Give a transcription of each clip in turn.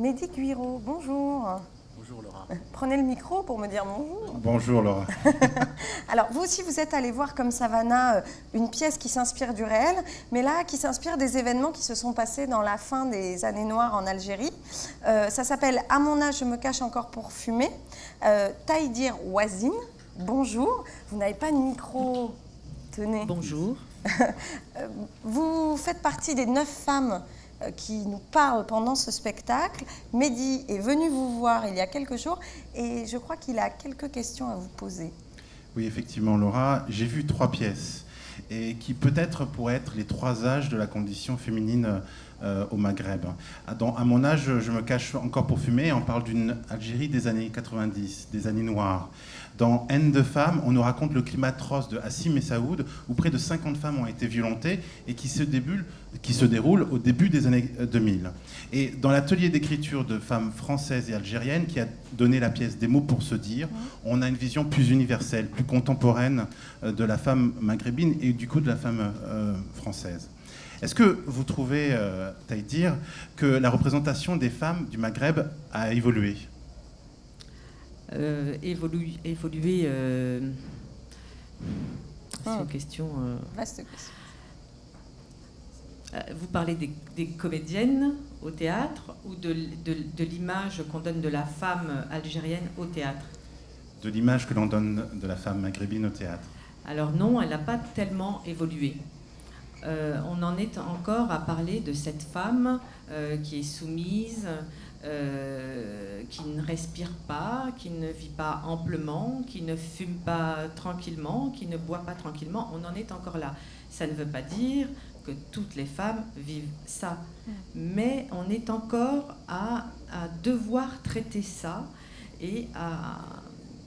Mehdi Guiraud, bonjour. Bonjour Laura. Prenez le micro pour me dire bonjour. Bonjour Laura. Alors vous aussi vous êtes allé voir comme Savannah une pièce qui s'inspire du réel, mais là qui s'inspire des événements qui se sont passés dans la fin des années noires en Algérie. Ça s'appelle « À mon âge, je me cache encore pour fumer ». Taïdir Ouazine, bonjour. Vous n'avez pas de micro, tenez. Bonjour. Vous faites partie des 9 femmes qui nous parle pendant ce spectacle. Mehdi est venu vous voir il y a quelques jours et je crois qu'il a quelques questions à vous poser. Oui, effectivement, Laura, j'ai vu 3 pièces et qui peut-être pourraient être les 3 âges de la condition féminine au Maghreb. À mon âge, je me cache encore pour fumer. On parle d'une Algérie des années 90, des années noires. Dans Haine de femmes, on nous raconte le climat atroce de Hassim et Saoud, où près de 50 femmes ont été violentées et qui se déroule au début des années 2000. Et dans l'atelier d'écriture de femmes françaises et algériennes qui a donné la pièce Des mots pour se dire, on a une vision plus universelle, plus contemporaine de la femme maghrébine et du coup de la femme française. Est-ce que vous trouvez, Taïdir, que la représentation des femmes du Maghreb a évolué ? Évoluer, c'est une question. Vaste question. Vous parlez des comédiennes au théâtre ou de l'image qu'on donne de la femme algérienne au théâtre? De l'image que l'on donne de la femme maghrébine au théâtre. Alors non, elle n'a pas tellement évolué. On en est encore à parler de cette femme qui est soumise, qui ne respire pas, qui ne vit pas amplement, qui ne fume pas tranquillement, qui ne boit pas tranquillement. On en est encore là. Ça ne veut pas dire que toutes les femmes vivent ça. Mais on est encore à devoir traiter ça. Et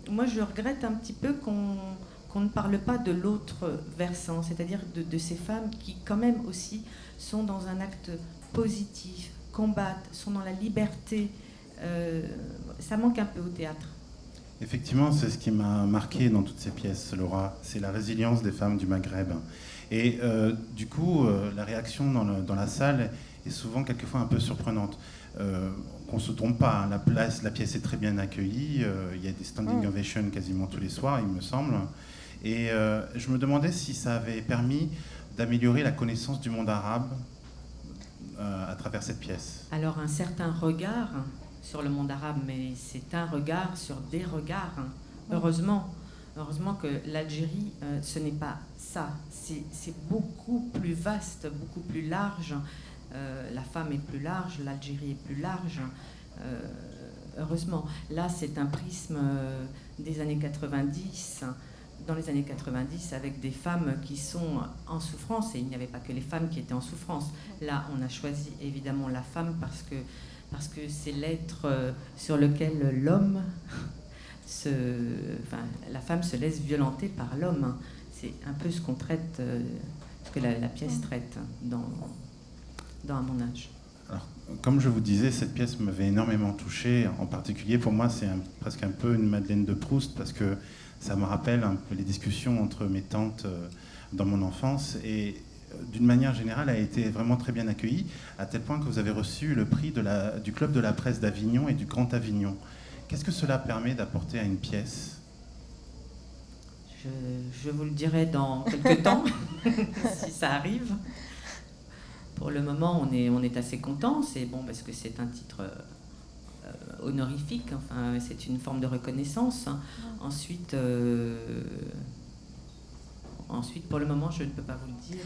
moi, je regrette un petit peu qu'on ne parle pas de l'autre versant, c'est-à-dire de ces femmes qui, quand même aussi, sont dans un acte positif, combattent, sont dans la liberté. Ça manque un peu au théâtre. Effectivement, c'est ce qui m'a marqué dans toutes ces pièces, Laura. C'est la résilience des femmes du Maghreb. Et du coup, la réaction dans la salle est souvent quelquefois un peu surprenante. Qu'on ne se trompe pas, hein, la pièce est très bien accueillie. Il y a des standing ovations quasiment tous les soirs, il me semble. Et je me demandais si ça avait permis d'améliorer la connaissance du monde arabe à travers cette pièce. Alors un certain regard sur le monde arabe, mais c'est un regard sur des regards. Heureusement que l'Algérie, ce n'est pas ça. C'est beaucoup plus vaste, beaucoup plus large. La femme est plus large, l'Algérie est plus large. Heureusement. Là, c'est un prisme des années 90. Dans les années 90, avec des femmes qui sont en souffrance, et il n'y avait pas que les femmes qui étaient en souffrance. Là, on a choisi évidemment la femme parce que c'est l'être sur lequel l'homme, la femme se laisse violenter par l'homme. C'est un peu ce qu'on traite, ce que la pièce traite dans À mon âge. Alors, comme je vous disais, cette pièce m'avait énormément touché. En particulier, pour moi, c'est presque un peu une Madeleine de Proust parce que ça me rappelle un peu les discussions entre mes tantes dans mon enfance et d'une manière générale a été vraiment très bien accueillie à tel point que vous avez reçu le prix du Club de la presse d'Avignon et du Grand Avignon. Qu'est-ce que cela permet d'apporter à une pièce ? Je vous le dirai dans quelques temps, si ça arrive. Pour le moment, on est assez content. C'est bon parce que c'est un titre honorifique. Enfin, c'est une forme de reconnaissance. Ensuite, pour le moment, je ne peux pas vous le dire.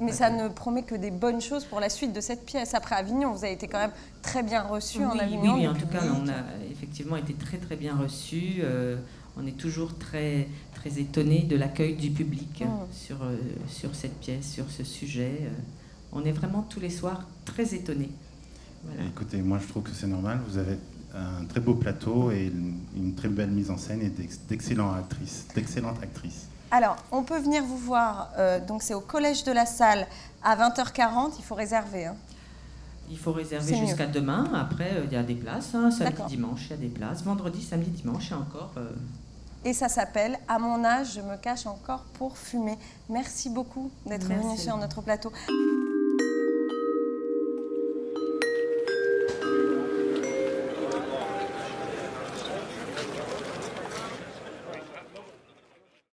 Mais ça ne promet que des bonnes choses pour la suite de cette pièce. Après Avignon, vous avez été quand même très bien reçu en Avignon. Oui, en tout cas, on a effectivement été très très bien reçus. On est toujours très très étonnés de l'accueil du public sur cette pièce, sur ce sujet. On est vraiment tous les soirs très étonnés. Voilà. Écoutez, moi je trouve que c'est normal. Vous avez un très beau plateau et une très belle mise en scène et d'excellentes actrices. Alors, on peut venir vous voir, donc c'est au Collège de la Salle à 20h40, il faut réserver. Hein. Il faut réserver jusqu'à demain, après il y a des places, samedi, dimanche, il y a des places, vendredi, samedi, dimanche, il y a encore... Et ça s'appelle « À mon âge, je me cache encore pour fumer ». Merci beaucoup d'être venu sur notre plateau.